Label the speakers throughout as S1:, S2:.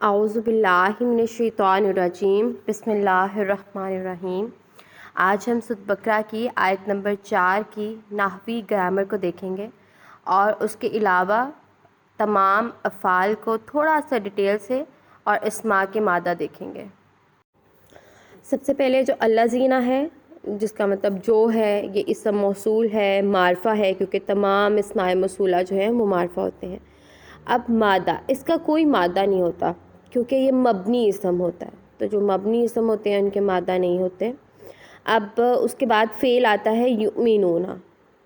S1: اعوذ باللہ من الشیطان الرجیم بسم اللہ الرحمن الرحیم۔ آج ہم سورۃ بقرہ کی آیت نمبر 4 کی نحوی گرامر کو دیکھیں گے اور اس کے علاوہ تمام افعال کو تھوڑا سا ڈیٹیل سے اور اسماء کے مادہ دیکھیں گے۔ سب سے پہلے جو الذین ہے، جس کا مطلب جو ہے، یہ اسم موصول ہے، معرفہ ہے، کیونکہ تمام اسماء موصولہ جو ہیں وہ معرفہ ہوتے ہیں۔ اب مادہ، اس کا کوئی مادہ نہیں ہوتا کیونکہ یہ مبنی اسم ہوتا ہے، تو جو مبنی اسم ہوتے ہیں ان کے مادہ نہیں ہوتے۔ اب اس کے بعد فعل آتا ہے یؤمنون،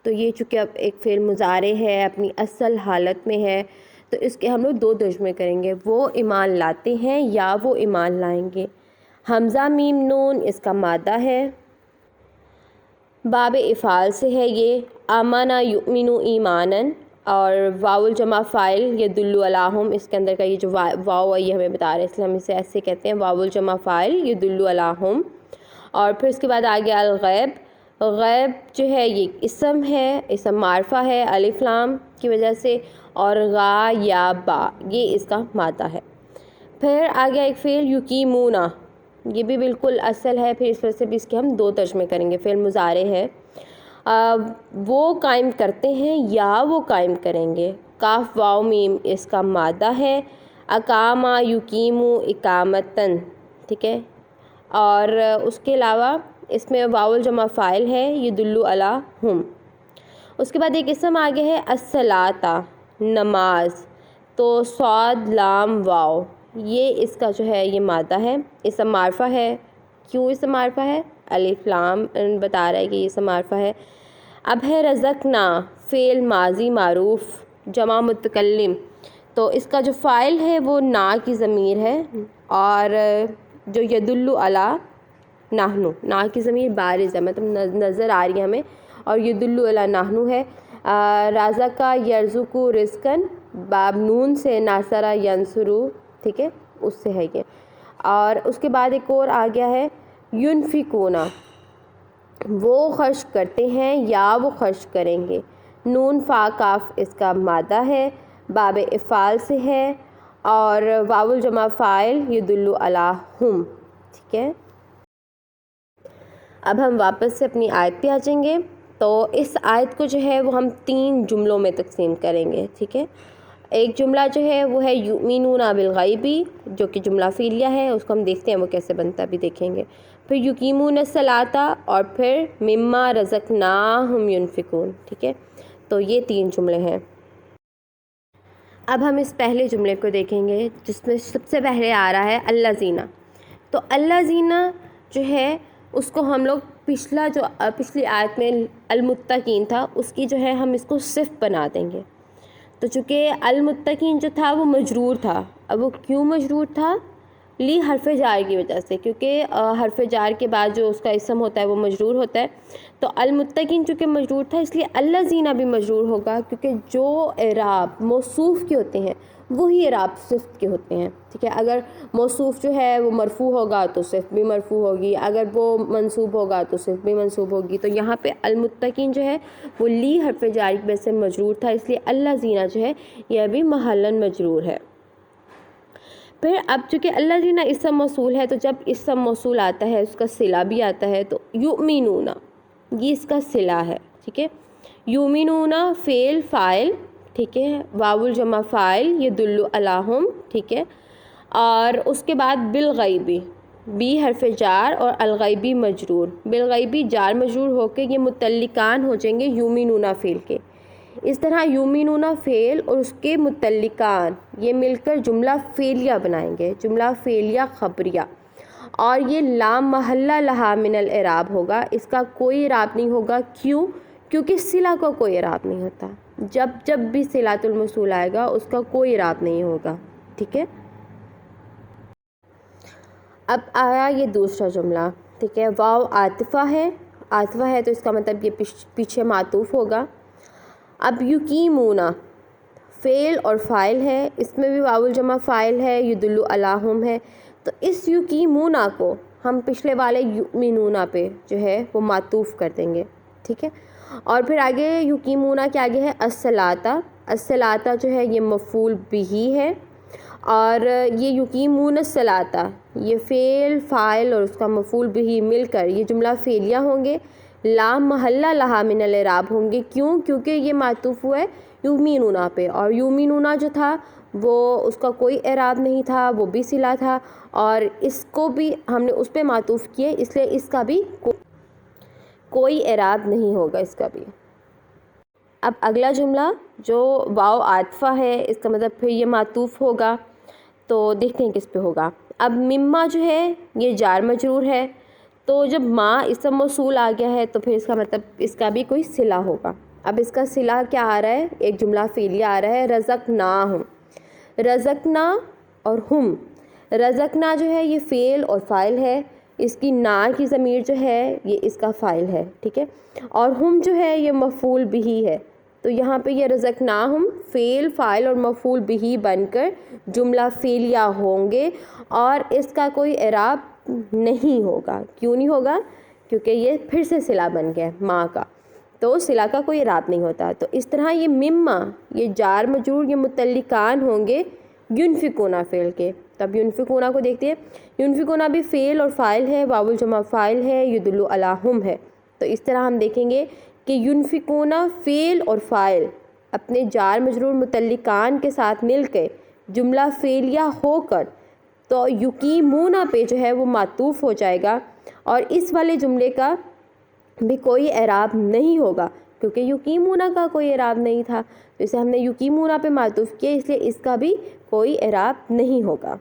S1: تو یہ چونکہ اب ایک فعل مضارع ہے، اپنی اصل حالت میں ہے، تو اس کے ہم لوگ دو ترجمے کریں گے، وہ ایمان لاتے ہیں یا وہ ایمان لائیں گے۔ حمزہ میم نون اس کا مادہ ہے، باب افعال سے ہے، یہ آمنا یؤمنو ایمانن، اور واو الجمع فاعل یدل علیہم، اس کے اندر کا یہ جو واو ہے یہ ہمیں بتا رہے ہیں، اس لیے ہم اسے ایسے کہتے ہیں، واو الجمع فاعل یدل علیہم۔ اور پھر اس کے بعد آگے الغیب، غیب جو ہے یہ اسم ہے، اسم معرفہ ہے الف لام کی وجہ سے، اور غا یا با یہ اس کا مادہ ہے۔ پھر آگے ایک فعل یقیمون، یہ بھی بالکل اصل ہے، پھر اس وجہ سے بھی اس کے ہم دو ترجمے کریں گے، فعل مضارع ہے، وہ قائم کرتے ہیں یا وہ قائم کریں گے، کاف واو میم اس کا مادہ ہے، اقامہ یقیمو اقامتن، ٹھیک ہے۔ اور اس کے علاوہ اس میں واو الجمع فاعل ہے یدل علیہم۔ اس کے بعد ایک اسم آگے ہے الصلاۃ، نماز، تو صاد لام واو یہ اس کا جو ہے یہ مادہ ہے، اسم معرفہ ہے۔ کیوں اسم معرفہ ہے؟ الف لام بتا رہا ہے کہ یہ اسم معرفہ ہے۔ اب ہے رزقنا، فعل ماضی معروف جمع متکلم، تو اس کا جو فاعل ہے وہ نا کی ضمیر ہے، اور جو یدل علی نحن، نا کی ضمیر بارز ہے، مطلب نظر آ رہی ہے ہمیں، اور یدل علی نحن ہے۔ رازق یرزق رزقن، باب نون سے ناصرہ ینصرو، ٹھیک ہے، اس سے ہے یہ۔ اور اس کے بعد ایک اور آ گیا ہے ینفقون، وہ خرچ کرتے ہیں یا وہ خرچ کریں گے، نون فا کاف اس کا مادہ ہے، باب افعال سے ہے، اور واو الجمع فاعل یدل علیہم، ٹھیک ہے۔ اب ہم واپس سے اپنی آیت پہ آ جائیں گے، تو اس آیت کو جو ہے وہ ہم 3 جملوں میں تقسیم کریں گے، ٹھیک ہے۔ ایک جملہ جو ہے وہ ہے یؤمنون بالغیبی، جو کہ جملہ فعلیہ ہے، اس کو ہم دیکھتے ہیں وہ کیسے بنتا بھی دیکھیں گے۔ پھر یقیمون الصلاۃ، اور پھر مما رزقناہم ینفقون، ٹھیک ہے۔ تو یہ 3 جملے ہیں۔ اب ہم اس پہلے جملے کو دیکھیں گے جس میں سب سے پہلے آ رہا ہے الذین، تو الذین جو ہے اس کو ہم لوگ پچھلی آیت میں المتقین تھا، اس کی جو ہے ہم اس کو صفت بنا دیں گے، تو چونکہ المتقین جو تھا وہ مجرور تھا، اب وہ کیوں مجرور تھا؟ لی حرف جار کی وجہ سے، کیونکہ حرف جار کے بعد جو اس کا اسم ہوتا ہے وہ مجرور ہوتا ہے، تو المتقین چونکہ مجرور تھا اس لیے الذین بھی مجرور ہوگا، کیونکہ جو اعراب موصوف کے ہوتے ہیں وہی اعراب صفت کے ہوتے ہیں، ٹھیک ہے۔ اگر موصوف جو ہے وہ مرفوع ہوگا تو صفت بھی مرفوع ہوگی، اگر وہ منصوب ہوگا تو صفت بھی منصوب ہوگی، تو یہاں پہ المتقین جو ہے وہ لی حرف جاری کی وجہ سے مجرور تھا، اس لیے الذین جو ہے یہ بھی محلاً مجرور ہے۔ پھر اب چونکہ الذین اسم موصول ہے، تو جب اسم موصول آتا ہے اس کا صلہ بھی آتا ہے، تو یؤمنون یہ اس کا صلہ ہے، ٹھیک ہے۔ یؤمنون فعل فاعل، ٹھیک ہے، واو الجمع فاعل یدل علیہم، ٹھیک ہے، اور اس کے بعد بالغیبی، بی حرف جار اور الغیبی مجرور، بالغیبی جار مجرور ہو کے یہ متعلقان ہو جائیں گے یؤمنون فعل کے، اس طرح یؤمنون فعل اور اس کے متعلقان یہ مل کر جملہ فعلیہ بنائیں گے، جملہ فعلیہ خبریہ، اور یہ لا محل لہا من الاعراب ہوگا، اس کا کوئی اعراب نہیں ہوگا، کیوں؟ کیونکہ صلہ کا کوئی اعراب نہیں ہوتا، جب بھی صلۃ الموصول آئے گا اس کا کوئی اعراب نہیں ہوگا، ٹھیک ہے۔ اب آیا یہ دوسرا جملہ، ٹھیک ہے، واو عاطفہ ہے، عاطفہ ہے تو اس کا مطلب یہ پیچھے معطوف ہوگا۔ اب یقیمون فعل اور فاعل ہے، اس میں بھی واو الجمع فاعل ہے یدل علیہم ہے، تو اس یقیمون کو ہم پچھلے والے یؤمنون پہ جو ہے وہ معطوف کر دیں گے، ٹھیک ہے۔ اور پھر آگے یقیمون کے آگے ہے الصلاۃ، الصلاۃ جو ہے یہ مفعول بہ ہے، اور یہ یقیمون الصلاۃ، یہ فعل فاعل اور اس کا مفعول بھی مل کر یہ جملہ فعلیہ ہوں گے، لا محلہ لہا من الاعراب ہوں گے۔ کیوں؟ کیونکہ یہ معطوف ہوا ہے یؤمنون پہ، اور یؤمنون جو تھا وہ اس کا کوئی اعراب نہیں تھا، وہ بھی صلہ تھا، اور اس کو بھی ہم نے اس پہ معطوف کیے، اس لیے اس کا بھی کوئی اعراب نہیں ہوگا اس کا بھی۔ اب اگلا جملہ جو واو عاطفہ ہے، اس کا مطلب پھر یہ معطوف ہوگا، تو دیکھتے ہیں کس پہ ہوگا۔ اب مما جو ہے یہ جار مجرور ہے، تو جب ما اسم موصول آ گیا ہے تو پھر اس کا مطلب اس کا بھی کوئی صلہ ہوگا۔ اب اس کا صلہ کیا آ رہا ہے؟ ایک جملہ فعلیہ آ رہا ہے، رزقناہم، رزقنا اور ہم۔ رزقنا جو ہے یہ فعل اور فاعل ہے، اس کی نا کی ضمیر جو ہے یہ اس کا فاعل ہے، ٹھیک ہے، اور ہم جو ہے یہ مفعول بھی ہے، تو یہاں پہ یہ رزقناہم فعل فاعل اور مفعول بھی بن کر جملہ فعلیہ ہوں گے، اور اس کا کوئی اعراب نہیں ہوگا۔ کیوں نہیں ہوگا؟ کیونکہ یہ پھر سے صلہ بن گیا ماں کا، تو صلہ کا کوئی اعراب نہیں ہوتا۔ تو اس طرح یہ مما، یہ جار مجرور، یہ متعلقان ہوں گے ینفقون فعل کے۔ تب ینفقون کو دیکھتے ہیں، ینفقون بھی فعل اور فاعل ہے، واو الجمع فاعل ہے، یدل علی ہم ہے، تو اس طرح ہم دیکھیں گے کہ ینفقون فعل اور فاعل اپنے جار مجرور متعلقان کے ساتھ مل کے جملہ فعلیہ ہو کر تو یقیمون پہ جو ہے وہ معطوف ہو جائے گا، اور اس والے جملے کا بھی کوئی اعراب نہیں ہوگا کیونکہ یقیمون کا کوئی اعراب نہیں تھا، تو اسے ہم نے یقیمون پہ معطوف کیا، اس لیے اس کا بھی کوئی اعراب نہیں ہوگا۔